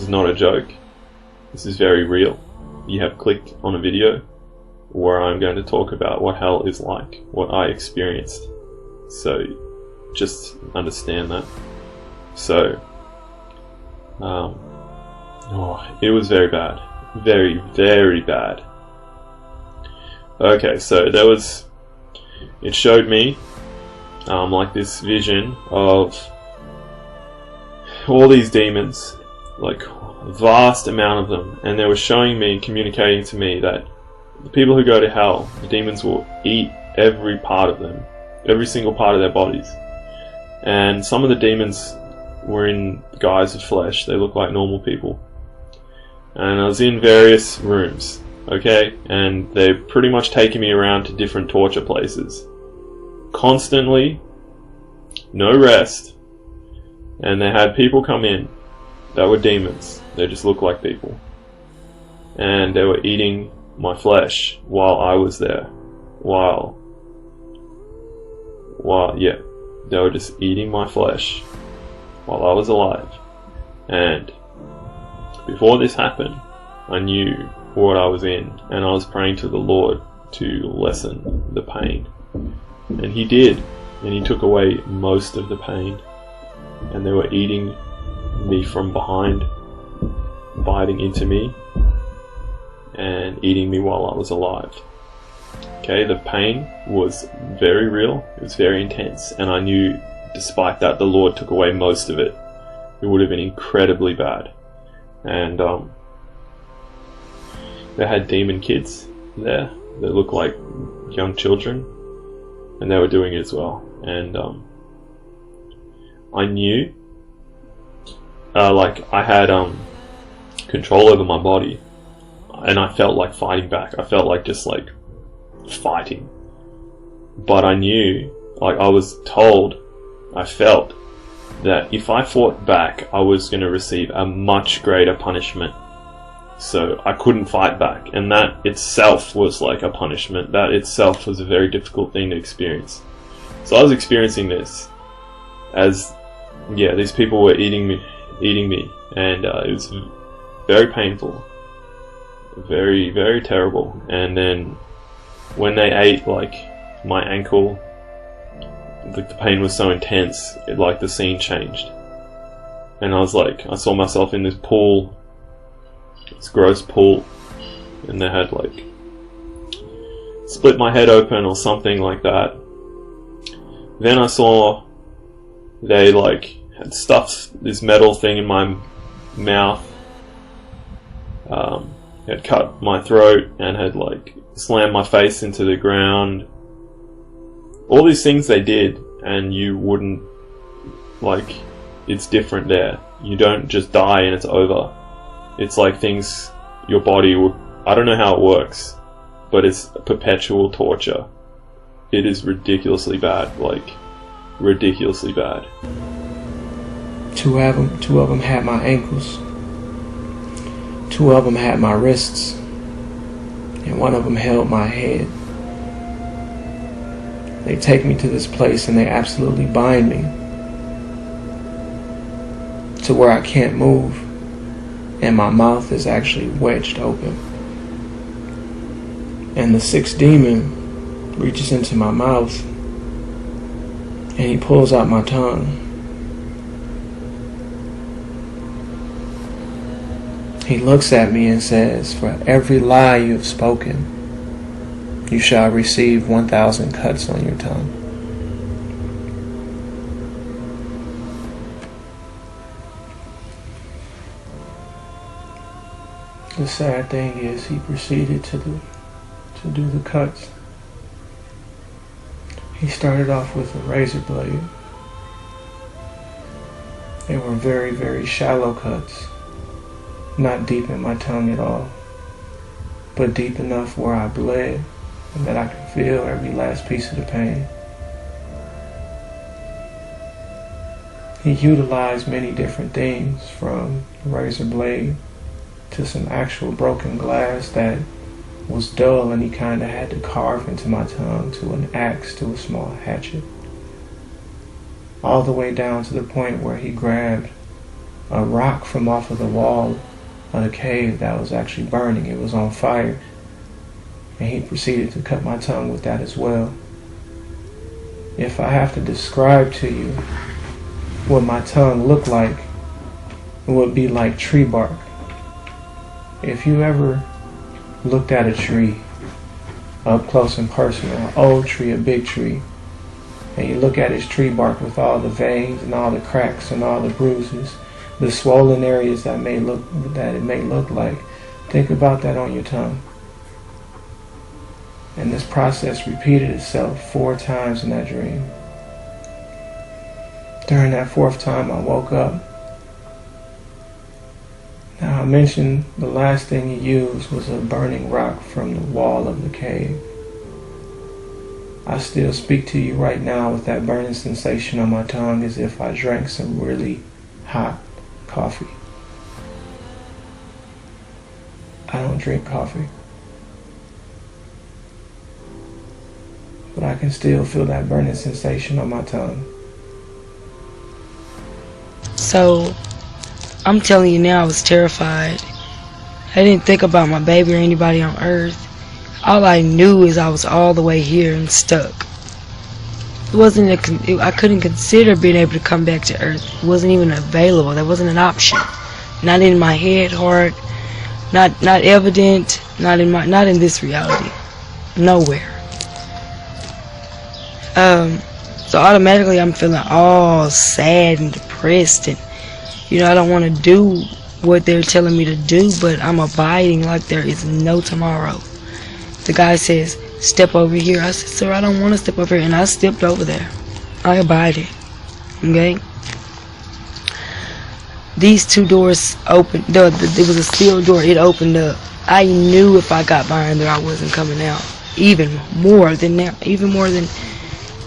is not a joke. This is very real. You have clicked on a video where I'm going to talk about what hell is like, what I experienced. So just understand that. So, it was very bad. Very, very bad. Okay, so it showed me like this vision of all these demons, like a vast amount of them, and they were showing me, communicating to me that the people who go to hell, the demons will eat every part of them, every single part of their bodies. And some of the demons were in the guise of flesh. They look like normal people. And I was in various rooms, okay, and they're pretty much taking me around to different torture places. Constantly, no rest. And they had people come in that were demons. They just looked like people. And they were eating my flesh while I was there. They were just eating my flesh while I was alive. And before this happened, I knew what I was in, and I was praying to the Lord to lessen the pain. And He did, and He took away most of the pain. And they were eating me from behind, biting into me, and eating me while I was alive. Okay, the pain was very real, it was very intense, and I knew despite that the Lord took away most of it. It would have been incredibly bad. And they had demon kids there that looked like young children, and they were doing it as well. And I knew like I had control over my body, and I felt like fighting back. I felt like just like fighting, but I knew, like I was told, I felt that if I fought back I was going to receive a much greater punishment. So I couldn't fight back, and that itself was like a punishment. That itself was a very difficult thing to experience. So I was experiencing this as, these people were eating me, and it was very painful, very, very terrible. And then when they ate like my ankle, like the pain was so intense, like the scene changed, and I saw myself in this pool, this gross pool, and they had like split my head open or something like that. Then I saw they like had stuffed this metal thing in my mouth, had cut my throat and had like slammed my face into the ground. All these things they did, and you wouldn't, like, it's different there. You don't just die and it's over. It's like things, your body would, I don't know how it works, but it's perpetual torture. It is ridiculously bad, like, ridiculously bad. Two of them had my ankles. Two of them had my wrists. And one of them held my head. They take me to this place and they absolutely bind me to where I can't move, and my mouth is actually wedged open. And the sixth demon reaches into my mouth and he pulls out my tongue. He looks at me and says, "For every lie you have spoken, you shall receive 1,000 cuts on your tongue." The sad thing is, he proceeded to do the cuts. He started off with a razor blade. They were very, very shallow cuts, not deep in my tongue at all, but deep enough where I bled and that I could feel every last piece of the pain. He utilized many different things, from the razor blade to some actual broken glass that was dull, and he kind of had to carve into my tongue, to an axe, to a small hatchet, all the way down to the point where he grabbed a rock from off of the wall of the cave that was actually burning. It was on fire. And he proceeded to cut my tongue with that as well. If I have to describe to you what my tongue looked like, it would be like tree bark. If you ever looked at a tree up close and personal, an old tree, a big tree, and you look at its tree bark with all the veins and all the cracks and all the bruises, the swollen areas that it may look like, think about that on your tongue. And this process repeated itself 4 times in that dream. During that 4th time, I woke up. Now, I mentioned the last thing he used was a burning rock from the wall of the cave. I still speak to you right now with that burning sensation on my tongue as if I drank some really hot coffee. I don't drink coffee, but I can still feel that burning sensation on my tongue. So, I'm telling you now, I was terrified. I didn't think about my baby or anybody on earth. All I knew is I was all the way here and stuck. I couldn't consider being able to come back to earth. It wasn't even available. That wasn't an option. Not in my head, heart, not evident, not in this reality. Nowhere. So automatically I'm feeling all sad and depressed, and I don't want to do what they're telling me to do, but I'm abiding like there is no tomorrow. The guy says, step over here. I said, sir, I don't want to step over here. And I stepped over there. I abided. Okay? These 2 doors opened. There was a steel door. It opened up. I knew if I got behind there, I wasn't coming out. Even more than now. Even more than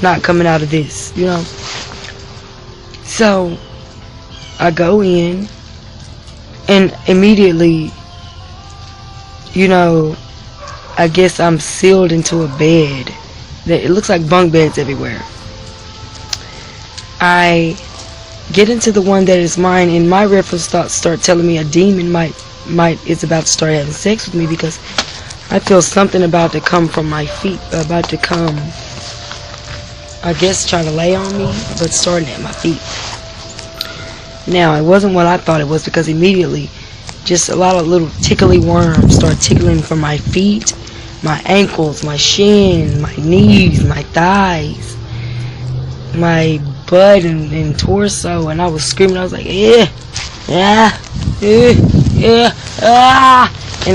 not coming out of this. So, I go in. And immediately, I guess I'm sealed into a bed. It looks like bunk beds everywhere. I get into the one that is mine, and my reference thoughts start telling me a demon is about to start having sex with me, because I feel something about to come from my feet, about to come, I guess trying to lay on me, but starting at my feet. Now, it wasn't what I thought it was, because immediately just a lot of little tickly worms start tickling from my feet, my ankles, my shin, my knees, my thighs, my butt and torso, and I was screaming. I was like, and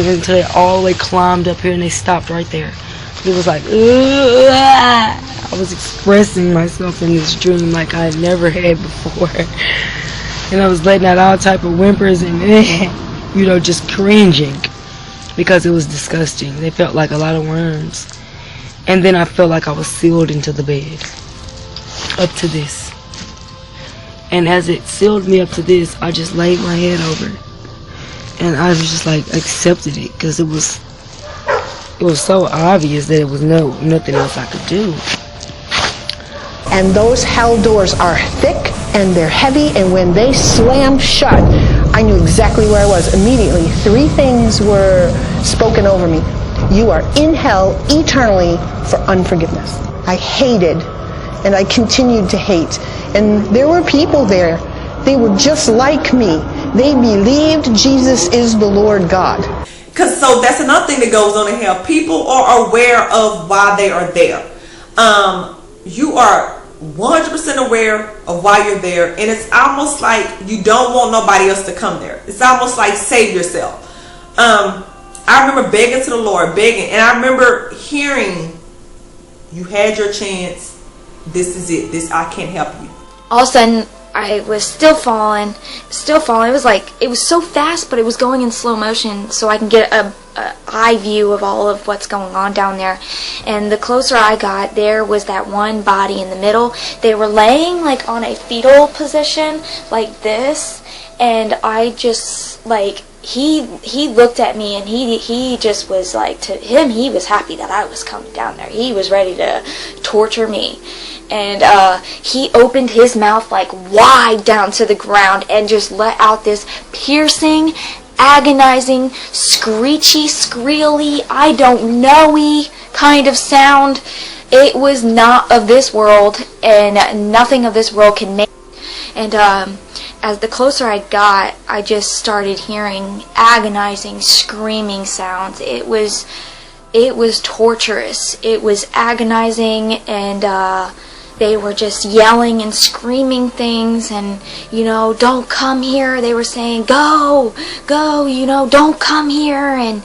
until they all the way climbed up here and they stopped right there. It was like, I was expressing myself in this dream like I had never had before, and I was letting out all type of whimpers and just cringing, because it was disgusting. They felt like a lot of worms. And then I felt like I was sealed into the bed. Up to this. And as it sealed me up to this, I just laid my head over. And I was just like, accepted it. Because it was so obvious that it was nothing else I could do. And those hell doors are thick and they're heavy, and when they slammed shut, I knew exactly where I was. Immediately, 3 things were spoken over me. You are in hell eternally for unforgiveness. I hated, and I continued to hate. And there were people there. They were just like me. They believed Jesus is the Lord God. Because so that's another thing that goes on in hell. People are aware of why they are there. You are 100% aware of why you're there, and it's almost like you don't want nobody else to come there. It's almost like save yourself. I remember begging to the Lord, and I remember hearing, you had your chance, this is it, I can't help you. All of a sudden I was still falling. It was so fast, but it was going in slow motion, so I can get a eye view of all of what's going on down there. And the closer I got, there was that one body in the middle. They were laying like on a fetal position like this, and I just he looked at me, and he just was like, to him, he was happy that I was coming down there. He was ready to torture me. And he opened his mouth like wide down to the ground and just let out this piercing, agonizing, screechy, squealy, I don't know-y kind of sound. It was not of this world, and nothing of this world can make. And as the closer I got, I just started hearing agonizing, screaming sounds. It was torturous. It was agonizing, and they were just yelling and screaming things, and, you know, don't come here. They were saying, go, you know, don't come here, and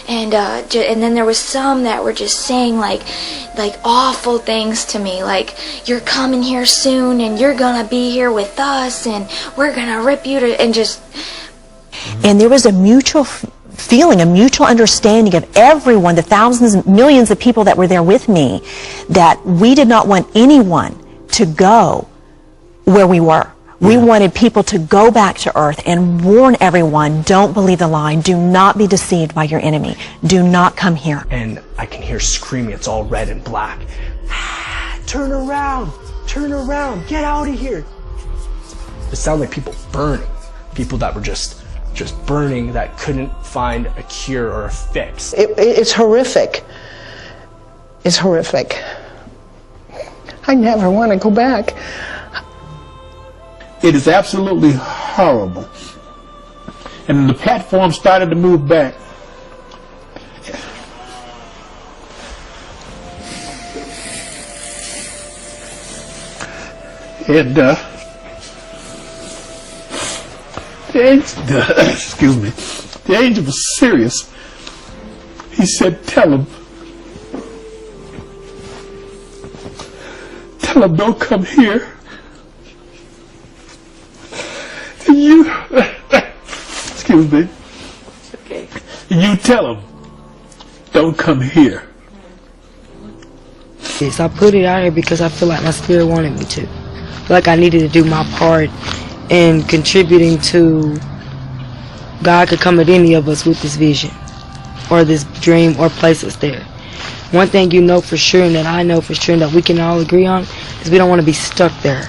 then there was some that were just saying like awful things to me, like, you're coming here soon, and you're gonna be here with us, and we're gonna rip you to, and just. And there was a mutual feeling, a mutual understanding of everyone, the thousands and millions of people that were there with me, that we did not want anyone to go where we were. We wanted people to go back to earth and warn everyone, don't believe the lie, do not be deceived by your enemy, do not come here. And I can hear screaming, it's all red and black. Turn around, get out of here. It sounded like people burning, people that were just burning, that couldn't find a cure or a fix. It's horrific. It's horrific. I never want to go back. It is absolutely horrible. And the platform started to move back. And excuse me, the angel was serious. He said, tell him don't come here. You, excuse me. Okay. You tell him don't come here. Yes, I put it out here because I feel like my spirit wanted me to. I feel like I needed to do my part in contributing to God could come at any of us with this vision or this dream or place us there. One thing you know for sure, and that I know for sure, and that we can all agree on, is we don't want to be stuck there.